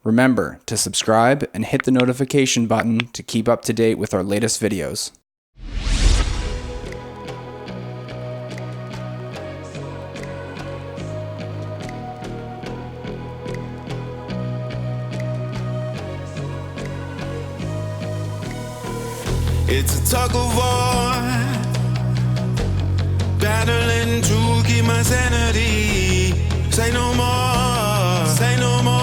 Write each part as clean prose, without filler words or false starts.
Remember to subscribe and hit the notification button to keep up to date with our latest videos. It's a tug of war, battling to keep my sanity. Say no more, say no more.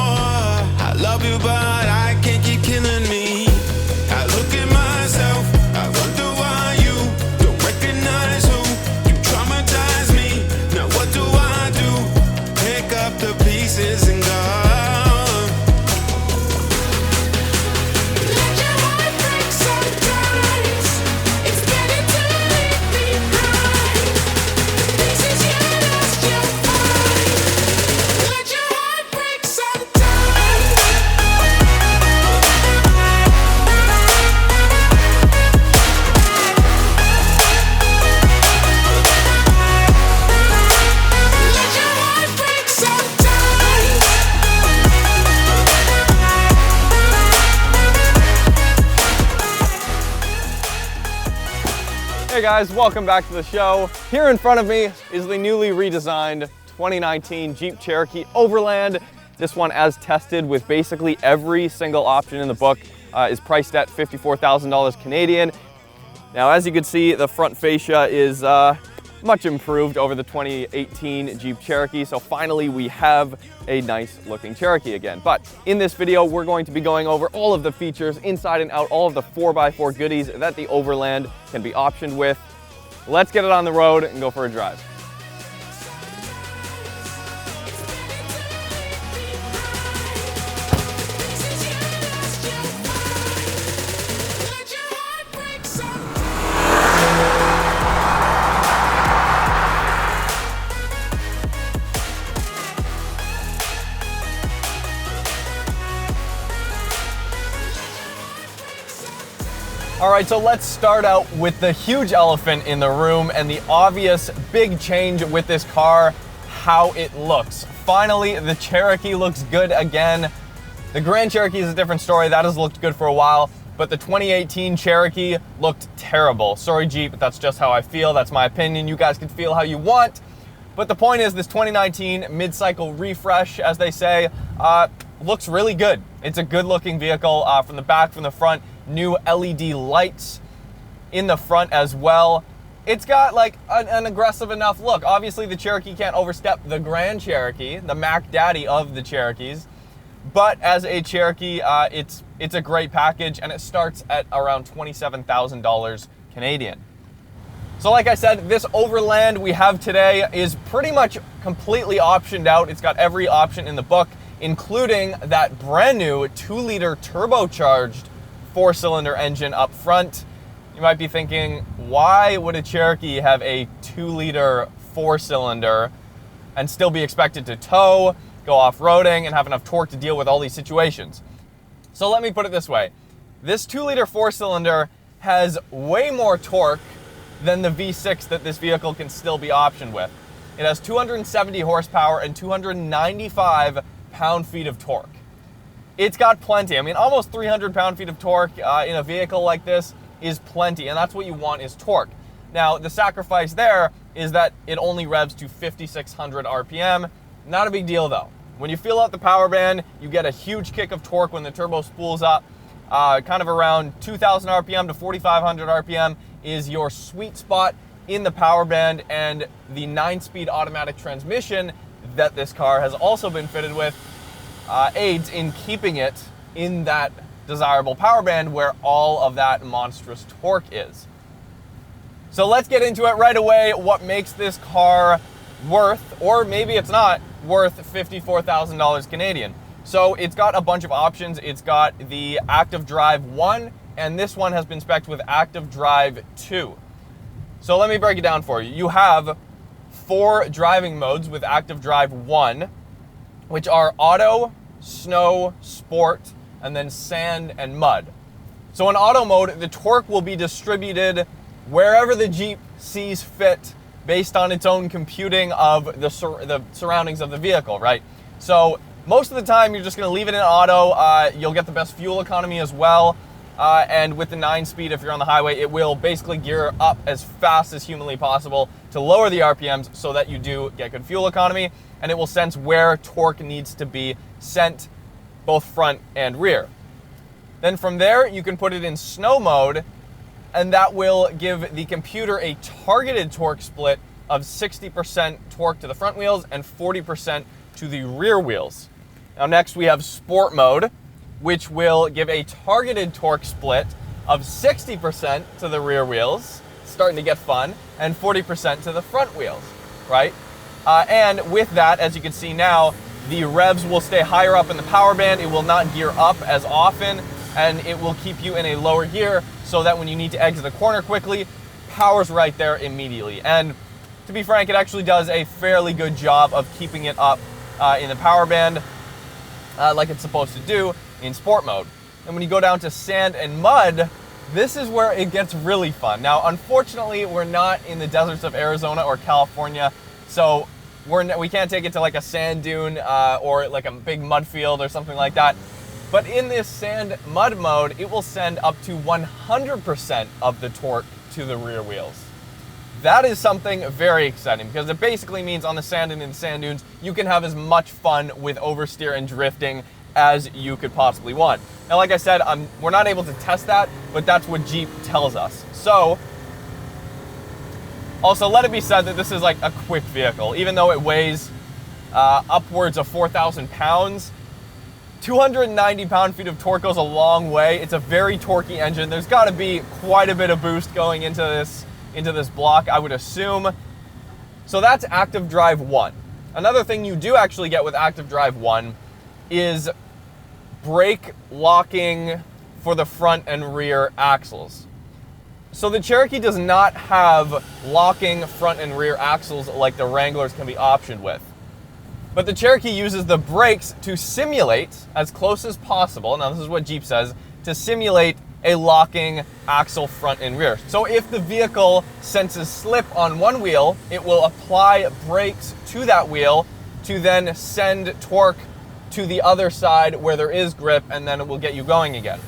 I love you, but I can't keep killing me. I look at myself, I wonder why you don't recognize who you traumatize me. Now what do I do? Pick up the pieces and go. Hey guys, welcome back to the show. Here in front of me is the newly redesigned 2019 Jeep Cherokee Overland. This one, as tested with basically every single option in the book, is priced at $54,000 Canadian. Now, as you can see, the front fascia is much improved over the 2018 Jeep Cherokee, so finally we have a nice looking Cherokee again. But in this video, we're going to be going over all of the features inside and out, all of the 4x4 goodies that the Overland can be optioned with. Let's get it on the road and go for a drive. All right, so let's start out with the huge elephant in the room and the obvious big change with this car, how it looks. Finally, the Cherokee looks good again. The Grand Cherokee is a different story. That has looked good for a while, but the 2018 Cherokee looked terrible. Sorry, Jeep, that's just how I feel. That's my opinion. You guys can feel how you want. But the point is, this 2019 mid-cycle refresh, as they say, looks really good. It's a good-looking vehicle from the back, from the front. New LED lights in the front as well. It's got like an aggressive enough look. Obviously, the Cherokee can't overstep the Grand Cherokee, the Mac Daddy of the Cherokees. But as a Cherokee, it's a great package, and it starts at around $27,000 Canadian. So like I said, this Overland we have today is pretty much completely optioned out. It's got every option in the book, including that brand new 2-liter turbocharged 4-cylinder engine up front. You might be thinking, why would a Cherokee have a 2-liter 4-cylinder and still be expected to tow, go off-roading, and have enough torque to deal with all these situations? So let me put it this way. This 2-liter 4-cylinder has way more torque than the V6 that this vehicle can still be optioned with. It has 270 horsepower and 295 pound-feet of torque. It's got plenty. I mean, almost 300 pound-feet of torque in a vehicle like this is plenty, and that's what you want, is torque. Now, the sacrifice there is that it only revs to 5,600 RPM. Not a big deal, though. When you feel out the power band, you get a huge kick of torque when the turbo spools up. Kind of around 2,000 RPM to 4,500 RPM is your sweet spot in the power band, and the 9-speed automatic transmission that this car has also been fitted with aids in keeping it in that desirable power band where all of that monstrous torque is. So let's get into it right away. What makes this car worth, or maybe it's not, worth $54,000 Canadian? So it's got a bunch of options. It's got the Active Drive 1, and this one has been spec'd with Active Drive 2. So let me break it down for you. You have 4 driving modes with Active Drive 1, which are Auto, Snow, Sport, and then Sand and Mud. So in Auto mode, the torque will be distributed wherever the Jeep sees fit based on its own computing of the surroundings of the vehicle, right? So Most of the time, you're just going to leave it in auto. You'll get the best fuel economy as well. And with the 9-speed, if you're on the highway, it will basically gear up as fast as humanly possible to lower the RPMs so that you do get good fuel economy, and it will sense where torque needs to be sent, both front and rear. Then from there, you can put it in snow mode, and that will give the computer a targeted torque split of 60% torque to the front wheels and 40% to the rear wheels. Now next we have sport mode, which will give a targeted torque split of 60% to the rear wheels, starting to get fun, and 40% to the front wheels, right? And with that, as you can see now, the revs will stay higher up in the power band. It will not gear up as often, and it will keep you in a lower gear so that when you need to exit a corner quickly, power's right there immediately. And to be frank, it actually does a fairly good job of keeping it up in the power band like it's supposed to do in sport mode. And when you go down to sand and mud, this is where it gets really fun. Now, unfortunately, we're not in the deserts of Arizona or California, so we can't take it to like a sand dune or like a big mud field or something like that. But in this sand mud mode, it will send up to 100% of the torque to the rear wheels. That is something very exciting because it basically means on the sand and in the sand dunes, you can have as much fun with oversteer and drifting as you could possibly want. Now, like I said, we're not able to test that, but that's what Jeep tells us. So, also let it be said that this is like a quick vehicle. Even though it weighs upwards of 4,000 pounds, 290 pound-feet of torque goes a long way. It's a very torquey engine. There's got to be quite a bit of boost going into this block, I would assume. So that's Active Drive 1. Another thing you do actually get with Active Drive 1 is brake locking for the front and rear axles. So the Cherokee does not have locking front and rear axles like the Wranglers can be optioned with. But the Cherokee uses the brakes to simulate, as close as possible, now this is what Jeep says, to simulate a locking axle front and rear. So if the vehicle senses slip on one wheel, it will apply brakes to that wheel to then send torque to the other side where there is grip, and then it will get you going again.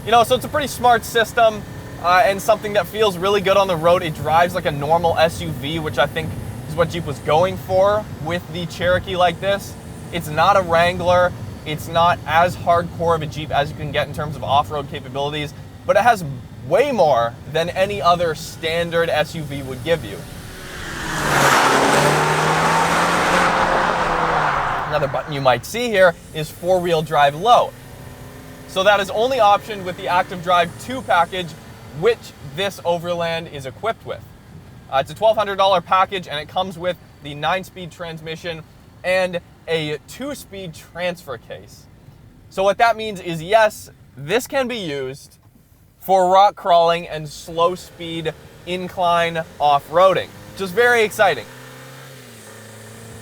You know, so it's a pretty smart system and something that feels really good on the road. It drives like a normal SUV, which I think is what Jeep was going for with the Cherokee like this. It's not a Wrangler. It's not as hardcore of a Jeep as you can get in terms of off-road capabilities, but it has way more than any other standard SUV would give you. Another button you might see here is 4-wheel drive low. So that is only optioned with the Active Drive 2 package, which this Overland is equipped with. It's a $1,200 package, and it comes with the 9-speed transmission and a 2-speed transfer case. So what that means is, yes, this can be used for rock crawling and slow speed incline off-roading, which is very exciting.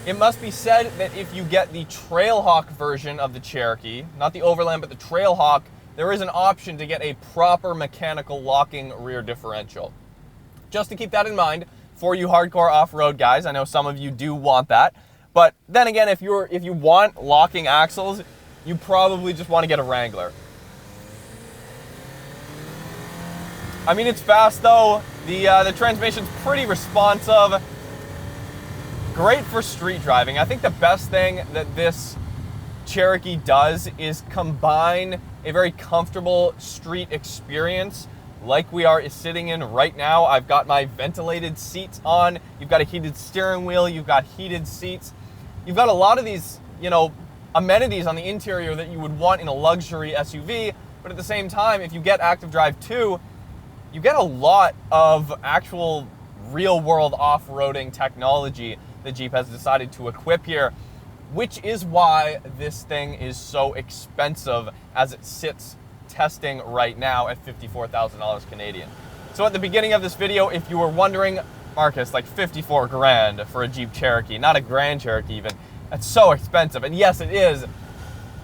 It must be said that if you get the Trailhawk version of the Cherokee, not the Overland, but the Trailhawk, there is an option to get a proper mechanical locking rear differential. Just to keep that in mind for you hardcore off-road guys. I know some of you do want that. But then again, if you want locking axles, you probably just want to get a Wrangler. I mean, it's fast though. The transmission's pretty responsive. Great for street driving. I think the best thing that this Cherokee does is combine a very comfortable street experience like we are sitting in right now. I've got my ventilated seats on. You've got a heated steering wheel. You've got heated seats. You've got a lot of these, amenities on the interior that you would want in a luxury SUV. But at the same time, if you get Active Drive 2, you get a lot of actual real-world off-roading technology that Jeep has decided to equip here, which is why this thing is so expensive as it sits testing right now at $54,000 Canadian. So at the beginning of this video, if you were wondering, Marcus, like 54 grand for a Jeep Cherokee, not a Grand Cherokee even, that's so expensive. And yes, it is.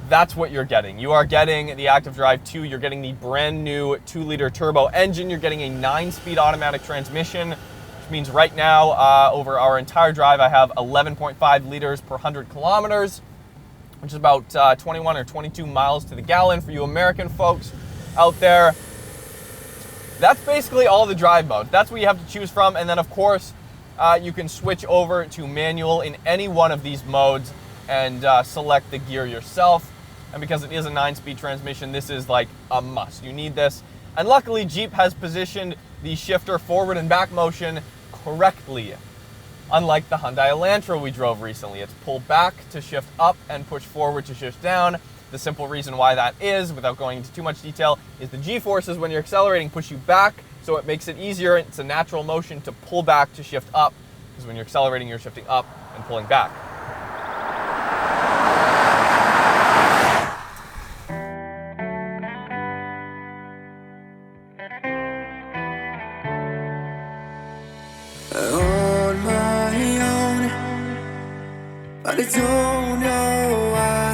That's what you're getting. You are getting the Active Drive 2, you're getting the brand new 2-liter turbo engine, you're getting a 9-speed automatic transmission, which means right now, over our entire drive, I have 11.5 liters per 100 kilometers, which is about 21 or 22 miles to the gallon for you American folks out there. That's basically all the drive modes. That's what you have to choose from. And then, of course, you can switch over to manual in any one of these modes and select the gear yourself. And because it is a 9-speed transmission, this is like a must. You need this. And luckily, Jeep has positioned the shifter forward and back motion correctly. Unlike the Hyundai Elantra we drove recently. It's pull back to shift up and push forward to shift down. The simple reason why that is, without going into too much detail, is the G-forces when you're accelerating push you back, so it makes it easier. It's a natural motion to pull back to shift up, because when you're accelerating, you're shifting up and pulling back. On my own, but I don't know why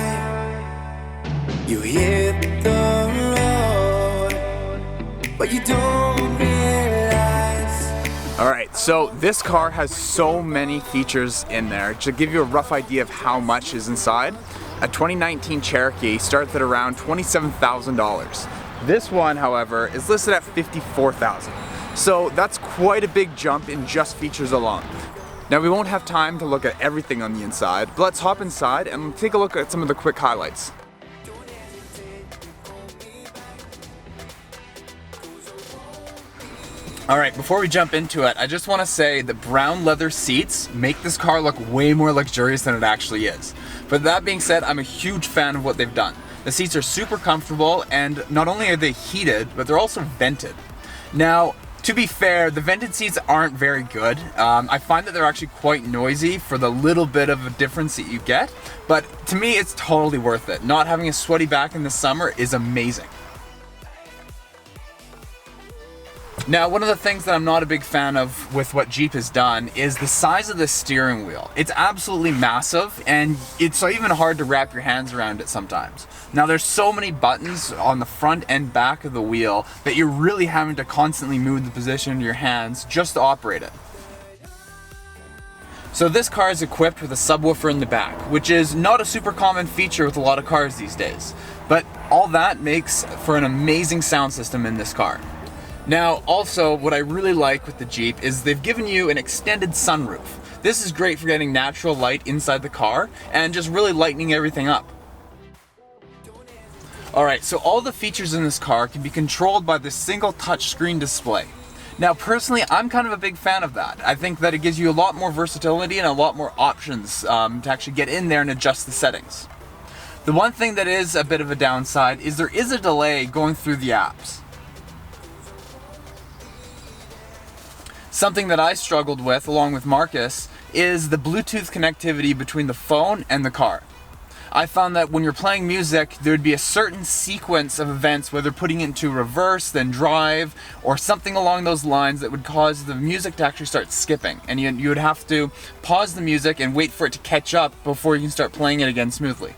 you hit the road, but you don't realize. All right, so this car has so many features in there. To give you a rough idea of how much is inside, a 2019 Cherokee starts at around $27,000. This one, however, is listed at $54,000. So that's quite a big jump in just features alone. Now we won't have time to look at everything on the inside, but let's hop inside and take a look at some of the quick highlights. Alright, before we jump into it, I just want to say the brown leather seats make this car look way more luxurious than it actually is. But that being said, I'm a huge fan of what they've done. The seats are super comfortable, and not only are they heated, but they're also vented. Now, to be fair, the vented seats aren't very good. I find that they're actually quite noisy for the little bit of a difference that you get, but to me it's totally worth it. Not having a sweaty back in the summer is amazing. Now, one of the things that I'm not a big fan of with what Jeep has done is the size of the steering wheel. It's absolutely massive, and it's even hard to wrap your hands around it sometimes. Now, there's so many buttons on the front and back of the wheel that you're really having to constantly move the position of your hands just to operate it. So this car is equipped with a subwoofer in the back, which is not a super common feature with a lot of cars these days. But all that makes for an amazing sound system in this car. Now, also, what I really like with the Jeep is they've given you an extended sunroof. This is great for getting natural light inside the car and just really lightening everything up. Alright, so all the features in this car can be controlled by this single touchscreen display. Now, personally, I'm kind of a big fan of that. I think that it gives you a lot more versatility and a lot more options to actually get in there and adjust the settings. The one thing that is a bit of a downside is there is a delay going through the apps. Something that I struggled with, along with Marcus, is the Bluetooth connectivity between the phone and the car. I found that when you're playing music, there would be a certain sequence of events, whether putting it into reverse, then drive, or something along those lines that would cause the music to actually start skipping. And you would have to pause the music and wait for it to catch up before you can start playing it again smoothly.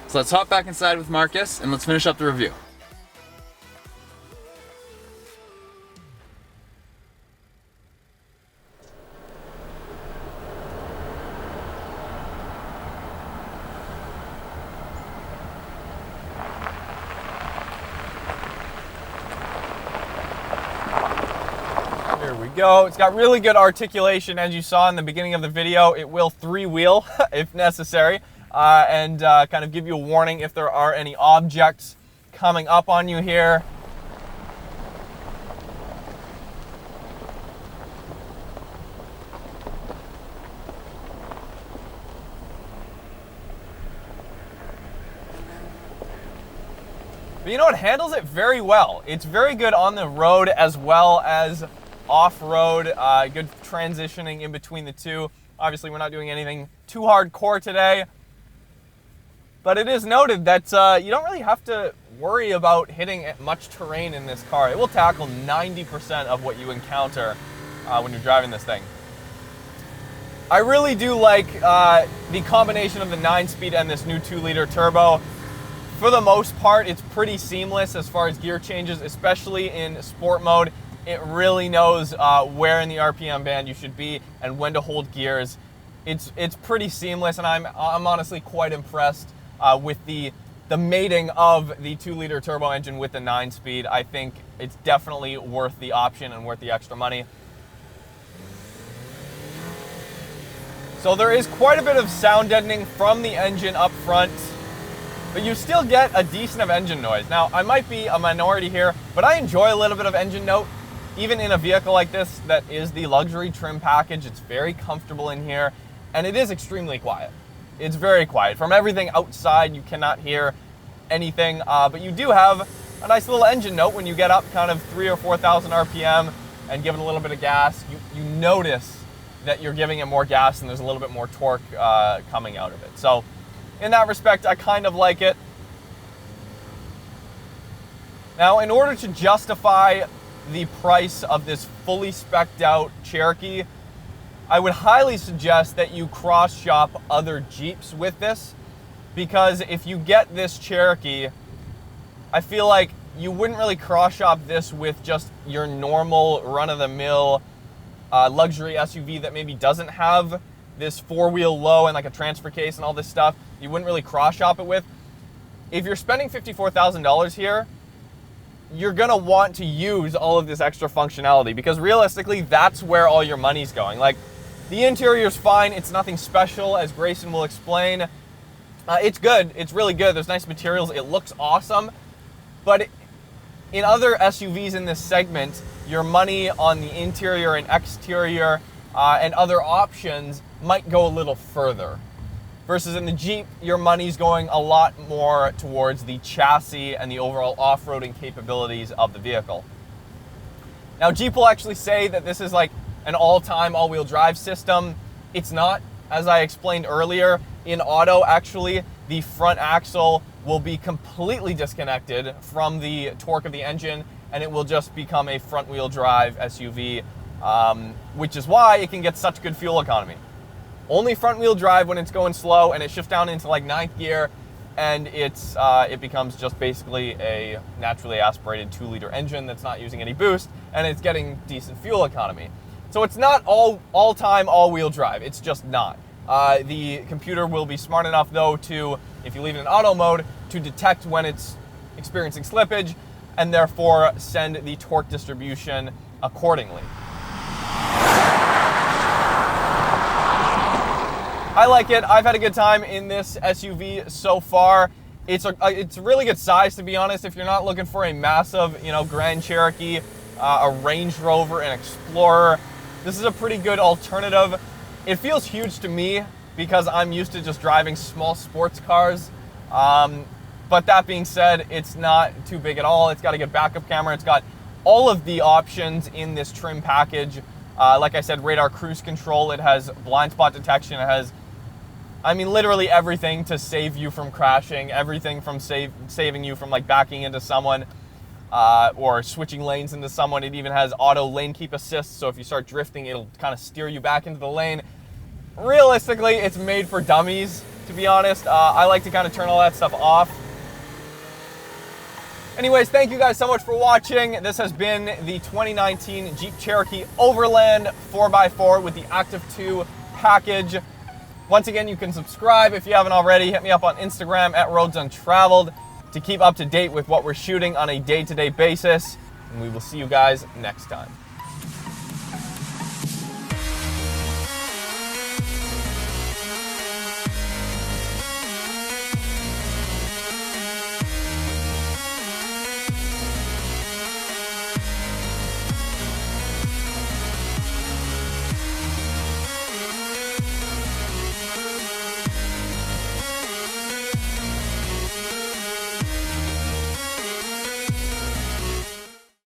So let's hop back inside with Marcus and let's finish up the review. Here we go. It's got really good articulation, as you saw in the beginning of the video. It will three-wheel if necessary, and kind of give you a warning if there are any objects coming up on you here. But you know, it handles it very well. It's very good on the road as well as off-road, good transitioning in between the two. Obviously, we're not doing anything too hardcore today, but it is noted that you don't really have to worry about hitting much terrain in this car. It will tackle 90% of what you encounter when you're driving this thing. I really do like the combination of the 9-speed and this new 2-liter turbo. For the most part, it's pretty seamless as far as gear changes, especially in sport mode. It really knows where in the RPM band you should be and when to hold gears. It's pretty seamless, and I'm honestly quite impressed with the mating of the 2-liter turbo engine with the 9-speed. I think it's definitely worth the option and worth the extra money. So there is quite a bit of sound deadening from the engine up front, but you still get a decent of engine noise. Now, I might be a minority here, but I enjoy a little bit of engine note, even in a vehicle like this that is the luxury trim package. It's very comfortable in here, and it is extremely quiet. It's very quiet. From everything outside, you cannot hear anything, but you do have a nice little engine note when you get up kind of 3,000 or 4,000 RPM and give it a little bit of gas. You notice that you're giving it more gas and there's a little bit more torque coming out of it. So in that respect, I kind of like it. Now, in order to justify the price of this fully spec'd out Cherokee, I would highly suggest that you cross shop other Jeeps with this, because if you get this Cherokee, I feel like you wouldn't really cross shop this with just your normal run-of-the-mill luxury SUV that maybe doesn't have this 4-wheel low and like a transfer case and all this stuff. You wouldn't really cross shop it with. If you're spending $54,000 here, you're gonna want to use all of this extra functionality, because realistically, that's where all your money's going. Like, the interior's fine, it's nothing special, as Grayson will explain. It's good, it's really good, there's nice materials, it looks awesome, but in other SUVs in this segment, your money on the interior and exterior and other options might go a little further. Versus in the Jeep, your money's going a lot more towards the chassis and the overall off-roading capabilities of the vehicle. Now, Jeep will actually say that this is like an all-time all-wheel drive system. It's not. As I explained earlier, in auto, actually, the front axle will be completely disconnected from the torque of the engine, and it will just become a front-wheel drive SUV, which is why it can get such good fuel economy. Only front-wheel drive when it's going slow, and it shifts down into like 9th gear, and it becomes just basically a naturally aspirated 2-liter engine that's not using any boost, and it's getting decent fuel economy. So it's not all-time all-wheel drive. It's just not. The computer will be smart enough, though, to, if you leave it in auto mode, to detect when it's experiencing slippage, and therefore send the torque distribution accordingly. I like it. I've had a good time in this SUV so far. It's a really good size, to be honest. If you're not looking for a massive, Grand Cherokee, a Range Rover, an Explorer, this is a pretty good alternative. It feels huge to me because I'm used to just driving small sports cars. But that being said, it's not too big at all. It's got a good backup camera. It's got all of the options in this trim package. Like I said, radar cruise control. It has blind spot detection. It has, literally everything to save you from crashing, everything from saving you from like backing into someone or switching lanes into someone. It even has auto lane keep assist, so if you start drifting, it'll kind of steer you back into the lane. Realistically, it's made for dummies, to be honest. I like to kind of turn all that stuff off. Anyways, thank you guys so much for watching. This has been the 2019 Jeep Cherokee Overland 4x4 with the Active 2 package. Once again, you can subscribe if you haven't already. Hit me up on Instagram at Untraveled to keep up to date with what we're shooting on a day-to-day basis. And we will see you guys next time.